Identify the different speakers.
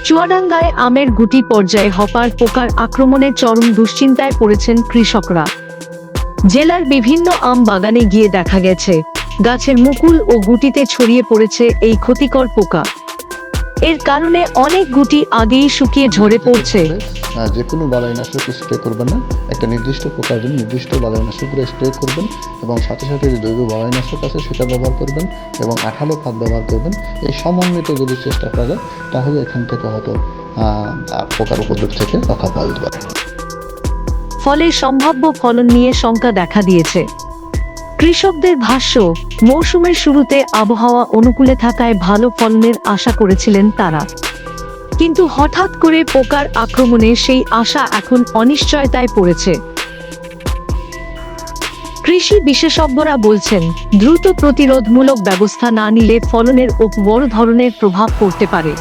Speaker 1: চুয়াডাঙ্গায় আমের গুটি পর্যায়ে হপার পোকার আক্রমণে চরম দুশ্চিন্তায় পড়েছেন কৃষকরা। জেলার বিভিন্ন আম বাগানে গিয়ে দেখা গেছে গাছের মুকুল ও গুটিতে ছড়িয়ে পড়েছে এই ক্ষতিকর পোকা। এর কারণে অনেক গুটি আগেই শুকিয়ে ঝরে পড়ছে।
Speaker 2: যে কোনো বালাইনাশক স্প্রে করবেন না, একটা নির্দিষ্ট পোকার জন্য নির্দিষ্ট বালাইনাশকগুলো স্প্রে করবেন এবং সাথে সাথে যে জৈব বালাইনাশক আছে সেটা ব্যবহার করবেন এবং আঠালো খাদ ব্যবহার করবেন। এই সমন্বিত যদি চেষ্টা করা যায় তাহলে এখান থেকে হয়তো পোকার উপদ্রব থেকে রক্ষা পাওয়া যেতে পারে।
Speaker 1: ফলে সম্ভাব্য ফলন নিয়ে শঙ্কা দেখা দিয়েছে। কৃষকদের ভাষ্য, মৌসুমের শুরুতে আবহাওয়া অনুকূলে থাকায় ভালো ফলনের আশা করেছিলেন তারা, কিন্তু হঠাৎ করে পোকার আক্রমণে সেই আশা এখন অনিশ্চয়তায় পড়েছে। কৃষি বিশেষজ্ঞরা বলছেন, দ্রুত প্রতিরোধমূলক ব্যবস্থা না নিলে ফলনের ওপর বড় ধরনের প্রভাব পড়তে পারে।